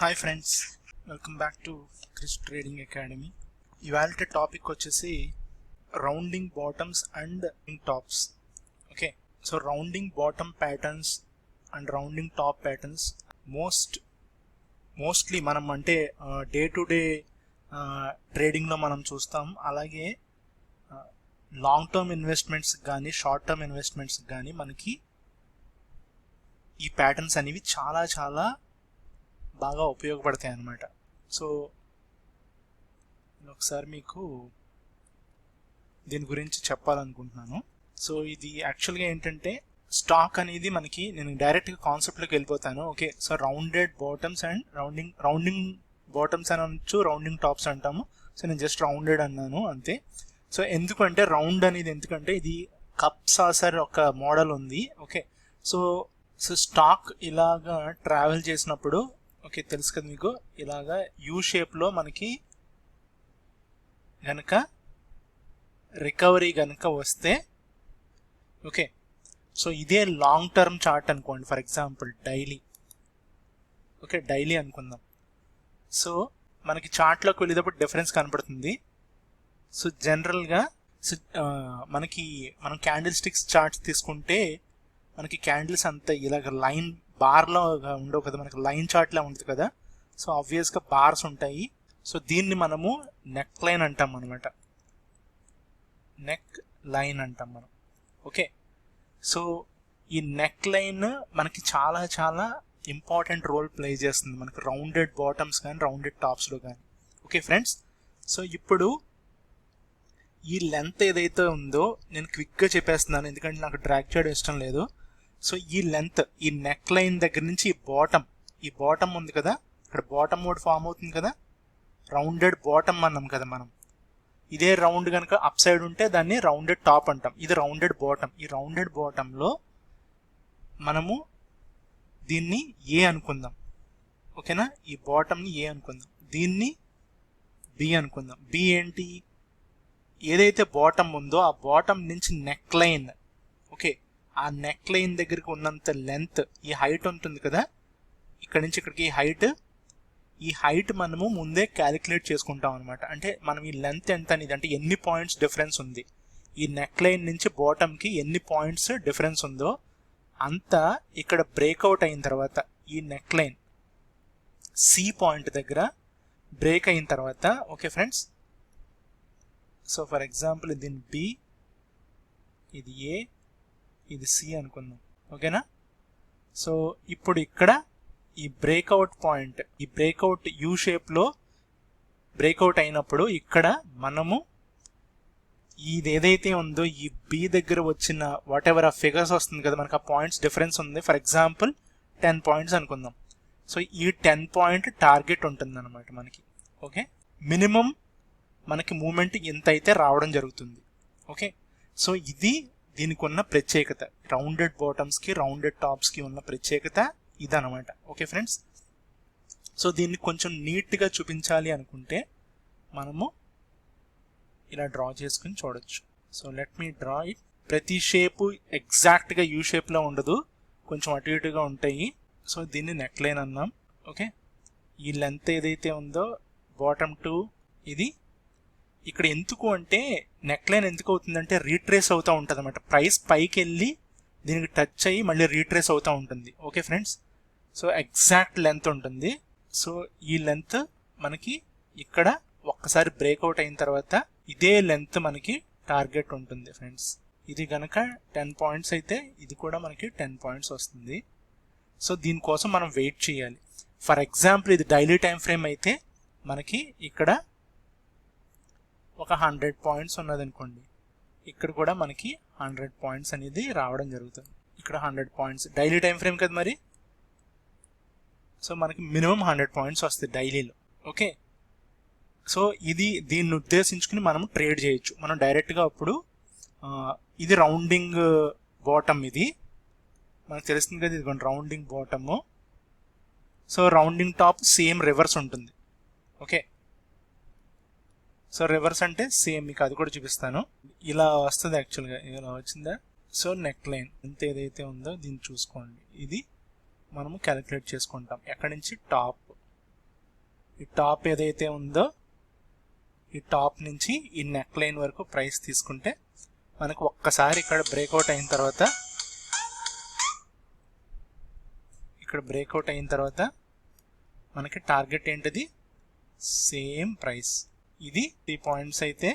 Hi friends, welcome back to Chris trading academy. ఇవాళ topic వచ్చేసి rounding bottoms and tops. Okay, so rounding bottom patterns and rounding top patterns mostly మనం అంటే day to day ట్రేడింగ్లో మనం చూస్తాం. అలాగే long term investments కానీ short term investments కానీ మనకి ఈ ప్యాటర్న్స్ అనేవి చాలా చాలా బాగా ఉపయోగపడతాయి అన్నమాట. సో నేను ఒకసారి మీకు దీని గురించి చెప్పాలనుకుంటున్నాను. సో ఇది యాక్చువల్గా ఏంటంటే స్టాక్ అనేది మనకి, నేను డైరెక్ట్గా కాన్సెప్ట్లోకి వెళ్ళిపోతాను. Okay, so rounded bottoms and rounding bottoms అని అనొచ్చు, రౌండింగ్ టాప్స్ అంటాము. సో నేను జస్ట్ రౌండెడ్ అన్నాను అంతే. సో ఎందుకంటే రౌండ్ అనేది, ఎందుకంటే ఇది కప్ సాసర్ ఒక మోడల్ ఉంది. ఓకే, సో స్టాక్ ఇలాగా ట్రావెల్ చేసినప్పుడు, ఓకే తెలుసు కదా మీకు, ఇలాగా యూ షేప్లో మనకి గనక రికవరీ గనక వస్తే, ఓకే సో ఇదే లాంగ్ టర్మ్ చార్ట్ అనుకోండి. For example daily, okay daily అనుకుందాం. సో మనకి చార్ట్లోకి వెళ్ళేటప్పుడు డిఫరెన్స్ కనపడుతుంది. సో జనరల్గా మనం క్యాండిల్ స్టిక్స్ చార్ట్స్ తీసుకుంటే మనకి క్యాండిల్స్ అంతా ఇలాగ లైన్ బార్లో ఉండవు కదా, మనకి లైన్ చార్ట్లా ఉంటుంది కదా. సో ఆబ్వియస్గా బార్స్ ఉంటాయి. సో దీన్ని మనము నెక్ లైన్ అంటాం అనమాట, నెక్ లైన్ అంటాం మనం. ఓకే, సో ఈ నెక్ లైన్ మనకి చాలా చాలా ఇంపార్టెంట్ రోల్ ప్లే చేస్తుంది మనకి రౌండెడ్ బాటమ్స్ కానీ రౌండెడ్ టాప్స్లో కానీ. ఓకే ఫ్రెండ్స్, సో ఇప్పుడు ఈ లెంత్ ఏదైతే ఉందో నేను క్విక్గా చెప్పేస్తున్నాను, ఎందుకంటే నాకు డ్రాగ్ చేయడం ఇష్టం లేదు. సో ఈ లెంత్, ఈ నెక్ లైన్ దగ్గర నుంచి ఈ బాటమ్ ఉంది కదా, ఇక్కడ బాటమ్ మోడ్ ఫామ్ అవుతుంది కదా, రౌండెడ్ బాటమ్ అన్నాం కదా మనం. ఇదే రౌండ్ కనుక అప్ సైడ్ ఉంటే దాన్ని రౌండెడ్ టాప్ అంటాం. ఇది రౌండెడ్ బాటమ్. ఈ రౌండెడ్ బాటంలో మనము దీన్ని ఏ అనుకుందాం. ఓకేనా, ఈ బాటమ్ని ఏ అనుకుందాం, దీన్ని బి అనుకుందాం. బి ఏంటి, ఏదైతే బాటమ్ ఉందో ఆ బాటమ్ నుంచి నెక్ లైన్, ఓకే ఆ నెక్ లైన్ దగ్గరికి ఉన్నంత లెంత్, ఈ హైట్ ఉంటుంది కదా, ఇక్కడ నుంచి ఇక్కడికి ఈ హైట్ మనము ముందే క్యాలిక్యులేట్ చేసుకుంటాం అనమాట. అంటే మనం ఈ లెంత్ ఎంత అనేది, అంటే ఎన్ని పాయింట్స్ డిఫరెన్స్ ఉంది, ఈ నెక్ లైన్ నుంచి బాటమ్కి ఎన్ని పాయింట్స్ డిఫరెన్స్ ఉందో అంతా ఇక్కడ బ్రేక్అవుట్ అయిన తర్వాత, ఈ నెక్ లైన్ సి పాయింట్ దగ్గర బ్రేక్ అయిన తర్వాత, okay friends, so for example దీని బి, ఇది ఏ, ఇది సి అనుకుందాం. ఓకేనా, సో ఇప్పుడు ఇక్కడ ఈ బ్రేక్అవుట్ పాయింట్, ఈ బ్రేక్అవుట్ యూ షేప్లో బ్రేక్అవుట్ అయినప్పుడు ఇక్కడ మనము ఇది ఏదైతే ఉందో ఈ బి దగ్గర వచ్చిన వాట్ ఎవర్ ఆ ఫిగర్స్ వస్తుంది కదా, మనకు ఆ పాయింట్స్ డిఫరెన్స్ ఉంది. ఫర్ ఎగ్జాంపుల్ 10 పాయింట్స్ అనుకుందాం. సో ఈ 10 పాయింట్ టార్గెట్ ఉంటుంది అనమాట మనకి. ఓకే, మినిమం మనకి మూమెంట్ ఎంత అయితే రావడం జరుగుతుంది. ఓకే, సో ఇది దీనికి ఉన్న ప్రత్యేకత, రౌండెడ్ బాటమ్స్కి రౌండెడ్ టాప్స్కి ఉన్న ప్రత్యేకత ఇదనమాట. ఓకే ఫ్రెండ్స్, సో దీన్ని కొంచెం నీట్గా చూపించాలి అనుకుంటే మనము ఇలా డ్రా చేసుకుని చూడొచ్చు. So let me draw it. ప్రతి షేపు ఎగ్జాక్ట్గా యూ షేప్లో ఉండదు, కొంచెం అటు ఇటుగా ఉంటాయి. సో దీన్ని నెక్ లైన్ అన్నాం. ఓకే, ఈ లెంత్ ఏదైతే ఉందో బాటమ్ టు ఇది ఇక్కడ ఎందుకు అంటే, నెక్ లైన్ ఎందుకు అవుతుందంటే రీట్రేస్ అవుతూ ఉంటుంది అనమాట. ప్రైస్ పైకి వెళ్ళి దీనికి టచ్ అయ్యి మళ్ళీ రీట్రేస్ అవుతూ ఉంటుంది. Okay friends, so exact length ఉంటుంది. సో ఈ లెంత్ మనకి ఇక్కడ ఒక్కసారి బ్రేక్అవుట్ అయిన తర్వాత ఇదే లెంత్ మనకి టార్గెట్ ఉంటుంది ఫ్రెండ్స్. ఇది కనుక 10 పాయింట్స్ అయితే ఇది కూడా మనకి 10 పాయింట్స్ వస్తుంది. సో దీనికోసం మనం వెయిట్ చేయాలి. ఫర్ ఎగ్జాంపుల్ ఇది డైలీ టైం ఫ్రేమ్ అయితే మనకి ఇక్కడ ఒక 100 పాయింట్స్ ఉన్నది అనుకోండి, ఇక్కడ కూడా మనకి 100 పాయింట్స్ అనేది రావడం జరుగుతుంది. ఇక్కడ 100 పాయింట్స్ డైలీ టైం ఫ్రేమ్ కదా మరి, సో మనకి మినిమం 100 పాయింట్స్ వస్తాయి డైలీలో. ఓకే, సో దీన్ని ఉద్దేశించుకుని మనం ట్రేడ్ చేయొచ్చు. మనం డైరెక్ట్గా అప్పుడు ఇది రౌండింగ్ బాటమ్, ఇది మనకు తెలుస్తుంది కదా, ఇది rounding bottom. So rounding top same reverse ఉంటుంది. ఓకే, సో రివర్స్ అంటే సేమ్, మీకు అది కూడా చూపిస్తాను. ఇలా వస్తుంది యాక్చువల్గా, ఇలా వచ్చిందా. సో నెక్ లైన్ ఎంత ఏదైతే ఉందో దీన్ని చూసుకోండి, ఇది మనము క్యాలిక్యులేట్ చేసుకుంటాం. ఎక్కడి నుంచి టాప్, ఈ టాప్ ఏదైతే ఉందో ఈ టాప్ నుంచి ఈ నెక్ లైన్ వరకు ప్రైస్ తీసుకుంటే మనకు ఒక్కసారి ఇక్కడ బ్రేక్అవుట్ అయిన తర్వాత మనకి టార్గెట్ ఏంటిది సేమ్ ప్రైస్. ఇది 3 పాయింట్స్ అయితే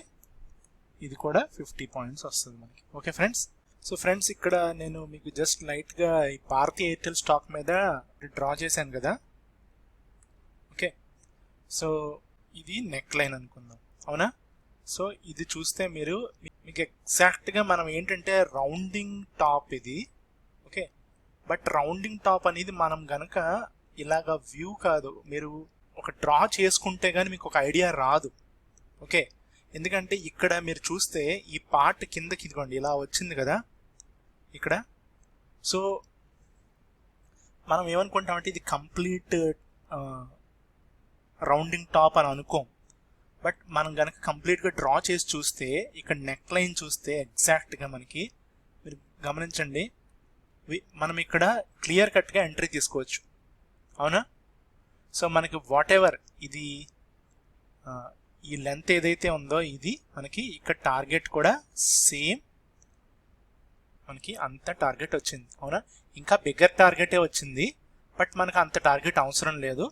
ఇది కూడా 50 పాయింట్స్ వస్తుంది మనకి. ఓకే ఫ్రెండ్స్, సో ఫ్రెండ్స్ ఇక్కడ నేను మీకు జస్ట్ లైట్గా ఈ భారతీ ఎయిర్టెల్ స్టాక్ మీద డ్రా చేశాను కదా. ఓకే, సో ఇది నెక్ లైన్ అనుకుందాం, అవునా? సో ఇది చూస్తే మీకు ఎగ్జాక్ట్గా మనం ఏంటంటే రౌండింగ్ టాప్ ఇది. ఓకే, బట్ రౌండింగ్ టాప్ అనేది మనం గనక ఇలాగా వ్యూ కాదు, మీరు ఒక డ్రా చేసుకుంటే కానీ మీకు ఒక ఐడియా రాదు. ఓకే, ఎందుకంటే ఇక్కడ మీరు చూస్తే ఈ పార్ట్ కిందకి ఇదిగోండి ఇలా వచ్చింది కదా ఇక్కడ. సో మనం ఏమనుకుంటామంటే ఇది కంప్లీట్ రౌండింగ్ టాప్ అని అనుకోం. బట్ మనం కనుక కంప్లీట్గా డ్రా చేసి చూస్తే ఇక్కడ నెక్ లైన్ చూస్తే ఎగ్జాక్ట్గా మనకి మీరు గమనించండి, మనం ఇక్కడ క్లియర్ కట్గా ఎంట్రీ తీసుకోవచ్చు, అవునా? సో మనకి వాట్ ఎవర్ ఇది ఈ లెంత్ ఏదైతే ఉందో ఇది మనకి ఇక్కడ టార్గెట్ కూడా సేమ్ మనకి అంత టార్గెట్ వచ్చింది, అవునా? ఇంకా బిగ్గర్ టార్గెటే వచ్చింది, బట్ మనకు అంత టార్గెట్ అవసరం లేదు.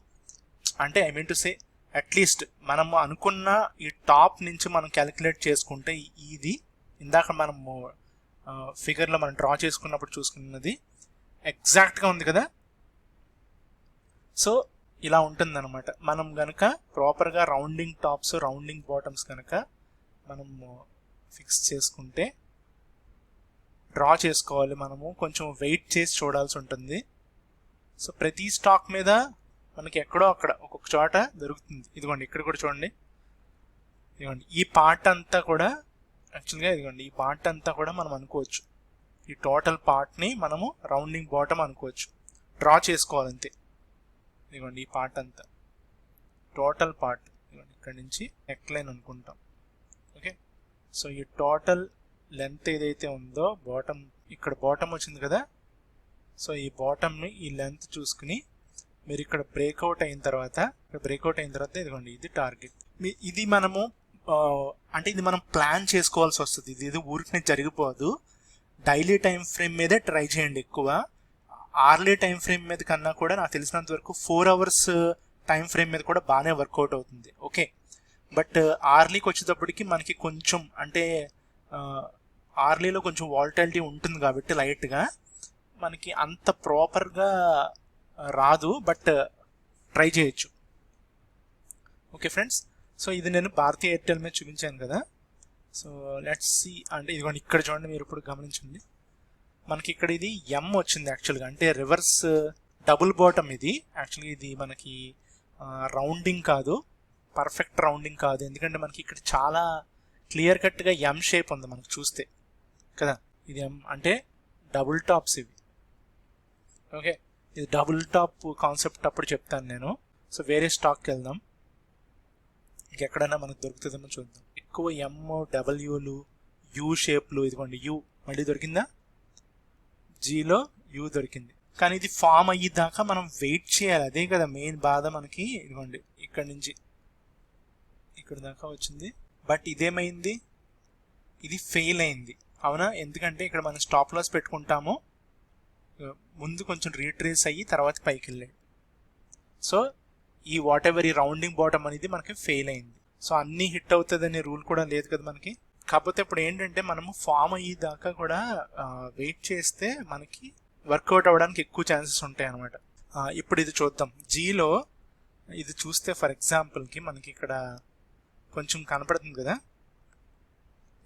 అంటే I mean to say at least మనం అనుకున్న ఈ టాప్ నుంచి మనం క్యాలిక్యులేట్ చేసుకుంటే ఇది ఇందాక మనము ఫిగర్లో మనం డ్రా చేసుకున్నప్పుడు చూసుకున్నది ఎగ్జాక్ట్గా ఉంది కదా. సో ఇలా ఉంటుంది అనమాట. మనం కనుక ప్రాపర్గా రౌండింగ్ టాప్స్ రౌండింగ్ బాటమ్స్ కనుక మనం ఫిక్స్ చేసుకుంటే డ్రా చేసుకోవాలి, మనము కొంచెం వెయిట్ చేసి చూడాల్సి ఉంటుంది. సో ప్రతి స్టాక్ మీద మనకి ఎక్కడో అక్కడ ఒక్కొక్క చోట దొరుకుతుంది. ఇదిగోండి ఇక్కడ కూడా చూడండి, ఇదిగోండి ఈ పార్ట్ అంతా కూడా యాక్చువల్గా ఇదిగోండి ఈ పార్ట్ అంతా కూడా మనం అనుకోవచ్చు, ఈ టోటల్ పార్ట్ని మనము రౌండింగ్ బాటమ్ అనుకోవచ్చు, డ్రా చేసుకోవాలంతే. ఇదిగోండి ఈ పార్ట్ అంతా టోటల్ పార్ట్ ఇదిగోండి ఇక్కడ నుంచి నెక్ లైన్ అనుకుంటాం. ఓకే, సో ఈ టోటల్ లెంత్ ఏదైతే ఉందో బాటమ్ ఇక్కడ బాటమ్ వచ్చింది కదా. సో ఈ బాటమ్ని ఈ లెంత్ చూసుకుని మీరు ఇక్కడ బ్రేక్అవుట్ అయిన తర్వాత ఇదిగోండి ఇది టార్గెట్. ఇది మనము అంటే ఇది మనం ప్లాన్ చేసుకోవాల్సి వస్తుంది, ఇది ఊరికి జరిగిపోదు. డైలీ టైం ఫ్రేమ్ మీదే ట్రై చేయండి ఎక్కువ. ఆర్లీ టైం ఫ్రేమ్ మీద కన్నా కూడా నాకు తెలిసినంత వరకు 4 అవర్స్ టైం ఫ్రేమ్ మీద కూడా బాగానే వర్కౌట్ అవుతుంది. ఓకే, బట్ ఆర్లీకి వచ్చేటప్పటికి మనకి కొంచెం అంటే ఆర్లీలో కొంచెం వాలటిలిటీ ఉంటుంది కాబట్టి లైట్గా మనకి అంత ప్రాపర్గా రాదు, బట్ ట్రై చేయొచ్చు. ఓకే ఫ్రెండ్స్, సో ఇది నేను భారతీ ఎయిర్టెల్ మీద చూపించాను కదా. సో లెట్స్ సి, అంటే ఇదిగోండి ఇక్కడ చూడండి, మీరు ఇప్పుడు గమనించండి మనకి ఇక్కడ ఇది ఎం వచ్చింది యాక్చువల్గా, అంటే రివర్స్ డబుల్ బాటమ్. ఇది యాక్చువల్గా ఇది మనకి రౌండింగ్ కాదు, పర్ఫెక్ట్ రౌండింగ్ కాదు, ఎందుకంటే మనకి ఇక్కడ చాలా క్లియర్ కట్గా ఎం షేప్ ఉంది మనకు చూస్తే కదా. ఇది ఎం అంటే డబుల్ టాప్స్ ఇవి. ఓకే, ఇది డబుల్ టాప్ కాన్సెప్ట్ అప్పుడు చెప్తాను నేను. సో వేరే స్టాక్కి వెళ్దాం, ఇంకెక్కడైనా మనకు దొరుకుతుందేమో చూద్దాం. ఎక్కువ ఎం డబ్ల్యూలు యూ షేప్లు, ఇదిగోండి యూ మళ్ళీ దొరికిందా, జీలో యూ దొరికింది. కానీ ఇది ఫామ్ అయ్యేదాకా మనం వెయిట్ చేయాలి, అదే కదా మెయిన్ బాధ మనకి. ఇదిగోండి ఇక్కడ నుంచి ఇక్కడ దాకా వచ్చింది, బట్ ఇదేమైంది, ఇది ఫెయిల్ అయింది, అవునా? ఎందుకంటే ఇక్కడ మనం స్టాప్ లాస్ పెట్టుకుంటాము, ముందు కొంచెం రీట్రేస్ అయ్యి తర్వాత పైకి వెళ్ళాడు. సో ఈ వాట్ ఎవర్ ఈ రౌండింగ్ బాటమ్ అనేది మనకి ఫెయిల్ అయింది. సో అన్నీ హిట్ అవుతుంది అనే రూల్ కూడా లేదు కదా మనకి. కాకపోతే ఇప్పుడు ఏంటంటే మనము ఫామ్ అయ్యేదాకా కూడా వెయిట్ చేస్తే మనకి వర్కౌట్ అవ్వడానికి ఎక్కువ ఛాన్సెస్ ఉంటాయి అనమాట. ఇప్పుడు ఇది చూద్దాం, జీలో ఇది చూస్తే ఫర్ ఎగ్జాంపుల్కి మనకి ఇక్కడ కొంచెం కనపడుతుంది కదా,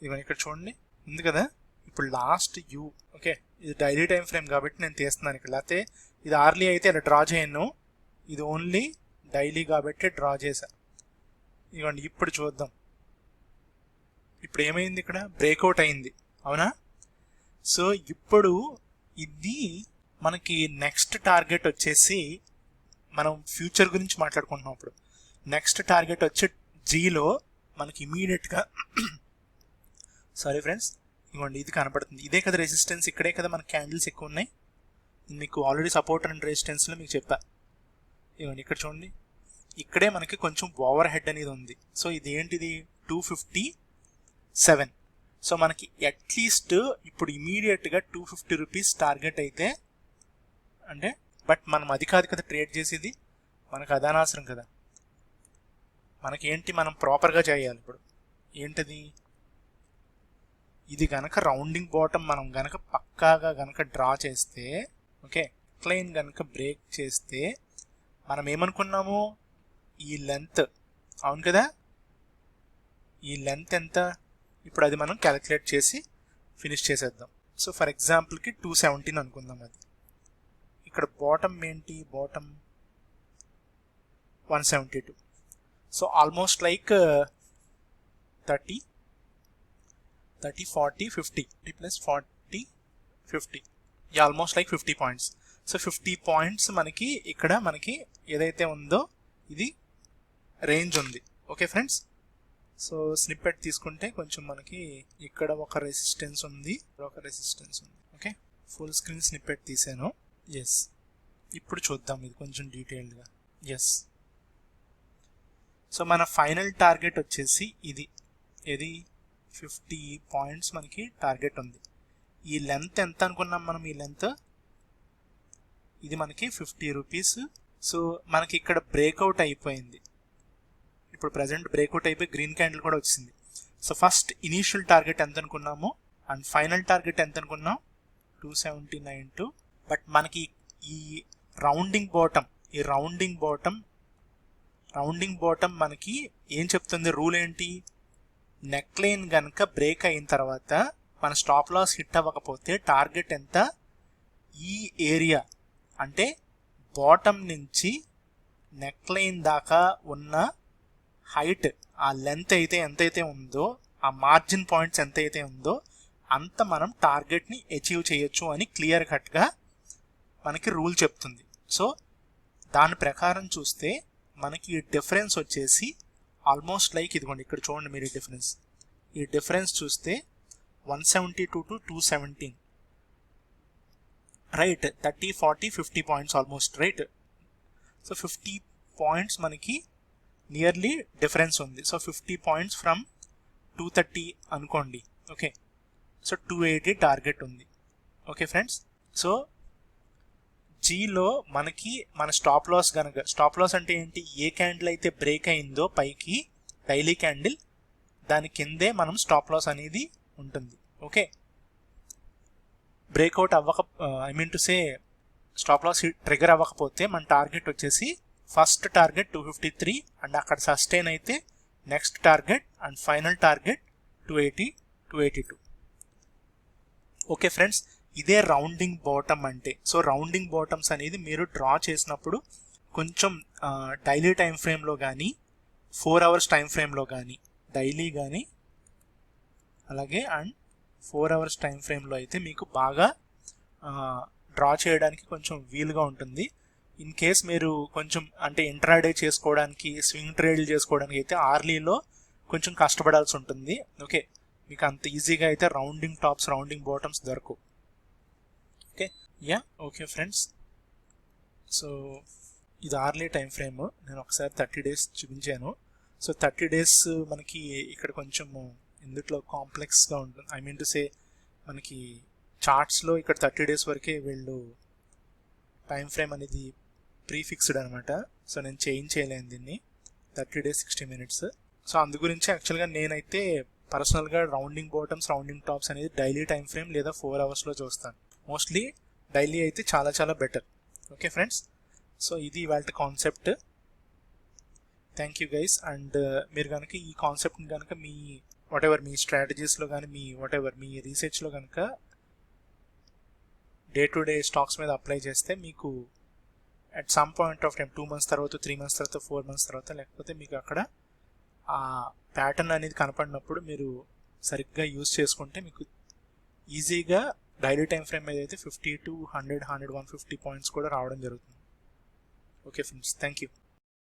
ఇవన్నీ ఇక్కడ చూడండి ఉంది కదా. ఇప్పుడు లాస్ట్ యూ, ఓకే ఇది డైలీ టైం ఫ్రేమ్ కాబట్టి నేను తీస్తున్నాను ఇక్కడ, లేకపోతే ఇది ఆర్లీ అయితే ఇలా డ్రా చేయను, ఇది ఓన్లీ డైలీ కాబట్టి డ్రా చేశా. ఇవ్వండి ఇప్పుడు చూద్దాం, ఇప్పుడు ఏమైంది, ఇక్కడ బ్రేక్అవుట్ అయింది, అవునా? సో ఇప్పుడు ఇది మనకి నెక్స్ట్ టార్గెట్ వచ్చేసి, మనం ఫ్యూచర్ గురించి మాట్లాడుకుంటున్నాం. ఇప్పుడు నెక్స్ట్ టార్గెట్ వచ్చే జీలో మనకి ఇమీడియట్గా సారీ ఫ్రెండ్స్, ఇవ్వండి ఇది కనపడుతుంది, ఇదే కదా రెసిస్టెన్స్, ఇక్కడే కదా మన క్యాండిల్స్ ఎక్కువ ఉన్నాయి. మీకు ఆల్రెడీ సపోర్ట్ అండ్ రెసిస్టెన్స్లో మీకు చెప్పా. ఇవ్వండి ఇక్కడ చూడండి, ఇక్కడే మనకి కొంచెం ఓవర్ హెడ్ అనేది ఉంది. సో ఇది ఏంటిది 257. సో మనకి అట్లీస్ట్ ఇప్పుడు ఇమీడియట్గా 250 రూపీస్ టార్గెట్ అయితే అంటే, బట్ మనం అది కాదు కదా ట్రేడ్ చేసేది, మనకు అదనవసరం కదా. మనకేంటి, మనం ప్రాపర్గా చేయాలి. ఇప్పుడు ఏంటది, ఇది గనక రౌండింగ్ బాటమ్ మనం గనక పక్కాగా గనక డ్రా చేస్తే, ఓకే, క్లైన్ గనక బ్రేక్ చేస్తే మనం ఏమనుకున్నాము, ఈ లెంత్, అవును కదా, ఈ లెంత్ ఎంత, ఇప్పుడు అది మనం క్యాలిక్యులేట్ చేసి ఫినిష్ చేసేద్దాం. సో ఫర్ ఎగ్జాంపుల్కి 217 అనుకుందాం. అది ఇక్కడ బాటమ్ ఏంటి, bottom 172. So almost like 30, 40, 50 plus 40, 50, almost like 50 points. So 50 points మనకి ఇక్కడ మనకి ఏదైతే ఉందో ఇది రేంజ్ ఉంది. ఓకే ఫ్రెండ్స్, సో స్నిప్పెట్ తీసుకుంటే కొంచెం మనకి ఇక్కడ ఒక రెసిస్టెన్స్ ఉంది, ఒక రెసిస్టెన్స్ ఉంది. ఓకే, ఫుల్ స్క్రీన్ స్నిప్పెట్ తీసాను. ఎస్, ఇప్పుడు చూద్దాం ఇది కొంచెం డీటెయిల్డ్గా. ఎస్, సో మన ఫైనల్ టార్గెట్ వచ్చేసి ఇది 50 పాయింట్స్ మనకి టార్గెట్ ఉంది. ఈ లెంత్ ఎంత అనుకున్నాం మనం, ఈ లెంత్ ఇది మనకి 50 రూపీస్. సో మనకి ఇక్కడ బ్రేక్అవుట్ అయిపోయింది, ఇప్పుడు ప్రజెంట్ బ్రేక్అవుట్ అయిపోయి గ్రీన్ క్యాండిల్ కూడా వచ్చింది. సో ఫస్ట్ ఇనీషియల్ టార్గెట్ ఎంత అనుకున్నాము అండ్ ఫైనల్ టార్గెట్ ఎంత అనుకున్నాం, 279. బట్ మనకి ఈ రౌండింగ్ బాటమ్ మనకి ఏం చెప్తుంది, రూల్ ఏంటి, నెక్ లైన్ గనక బ్రేక్ అయిన తర్వాత మన స్టాప్ లాస్ హిట్ అవ్వకపోతే టార్గెట్ ఎంత, ఈ ఏరియా అంటే బాటమ్ నుంచి నెక్ లైన్ దాకా ఉన్న హైట్, ఆ లెంత్ అయితే ఎంతైతే ఉందో, ఆ మార్జిన్ పాయింట్స్ ఎంతైతే ఉందో అంత మనం టార్గెట్ని అచీవ్ చేయొచ్చు అని క్లియర్ కట్గా మనకి రూల్ చెప్తుంది. సో దాని ప్రకారం చూస్తే మనకి ఈ డిఫరెన్స్ వచ్చేసి ఆల్మోస్ట్ లైక్ ఇదిగోండి, ఇక్కడ చూడండి మీరు ఈ డిఫరెన్స్ చూస్తే 172 to 217, right, 30, 40, 50 points almost, right. So 50 points మనకి నియర్లీ డిఫరెన్స్ ఉంది. సో 50 పాయింట్స్ ఫ్రమ్ 230 అనుకోండి. ఓకే, సో 280 టార్గెట్ ఉంది. ఓకే ఫ్రెండ్స్, సో జీలో మనకి మన స్టాప్ లాస్ అంటే ఏంటి, ఏ క్యాండిల్ అయితే బ్రేక్ అయిందో పైకి డైలీ క్యాండిల్, దాని కిందే మనం స్టాప్ లాస్ అనేది ఉంటుంది. Okay, breakout stop loss trigger అవ్వకపోతే మన టార్గెట్ వచ్చేసి ఫస్ట్ టార్గెట్ 253 అండ్ అక్కడ సస్టైన్ అయితే next target and final target 280, 282. Okay friends, ఇదే రౌండింగ్ బాటమ్ అంటే. సో రౌండింగ్ బాటమ్స్ అనేది మీరు డ్రా చేసినప్పుడు కొంచెం డైలీ టైం ఫ్రేమ్లో కానీ 4 hours టైం ఫ్రేమ్లో కానీ, డైలీ కానీ అలాగే అండ్ 4 hours టైం ఫ్రేమ్లో అయితే మీకు బాగా డ్రా చేయడానికి కొంచెం వీలుగా ఉంటుంది. ఇన్ కేస్ మీరు కొంచెం అంటే ఇంట్రాడే చేసుకోవడానికి, స్వింగ్ ట్రేడ్ చేసుకోవడానికి అయితే ఆర్లీలో కొంచెం కష్టపడాల్సి ఉంటుంది. ఓకే, మీకు అంత ఈజీగా అయితే రౌండింగ్ టాప్స్, రౌండింగ్ బాటమ్స్ దొరకవు. ఓకే, ఓకే ఫ్రెండ్స్, సో ఇది ఆర్లీ టైం ఫ్రేమ్. నేను ఒకసారి 30 days చూపించాను. సో 30 days మనకి ఇక్కడ కొంచెము ఇందులో కాంప్లెక్స్గా ఉంటుంది. మనకి చార్ట్స్లో ఇక్కడ 30 days వరకే వీళ్ళు టైం ఫ్రేమ్ అనేది ప్రీఫిక్స్డ్ అనమాట. సో నేను చేంజ్ చేయలేను దీన్ని, 30 days 60 minutes. సో అందు గురించి యాక్చువల్గా నేనైతే పర్సనల్గా రౌండింగ్ బాటమ్స్, రౌండింగ్ టాప్స్ అనేది డైలీ టైం ఫ్రేమ్ లేదా 4 hours చూస్తాను. మోస్ట్లీ డైలీ అయితే చాలా చాలా బెటర్. ఓకే ఫ్రెండ్స్, సో ఇది ఇవాళ concept. Thank you guys. And మీరు కనుక ఈ కాన్సెప్ట్ని కనుక మీ మీ స్ట్రాటజీస్లో కానీ, మీ రీసెర్చ్లో కనుక డే టు డే స్టాక్స్ మీద అప్లై చేస్తే మీకు at some point of time 2 months తర్వాత, 3 months తర్వాత, 4 months తర్వాత, లేకపోతే మీకు అక్కడ ఆ ప్యాటర్న్ అనేది కనపడినప్పుడు మీరు సరిగ్గా యూజ్ చేసుకుంటే మీకు ఈజీగా డైలీ టైం ఫ్రేమ్ మీద అయితే 50 to 100, 150 పాయింట్స్ కూడా రావడం జరుగుతుంది. Okay friends, thank you.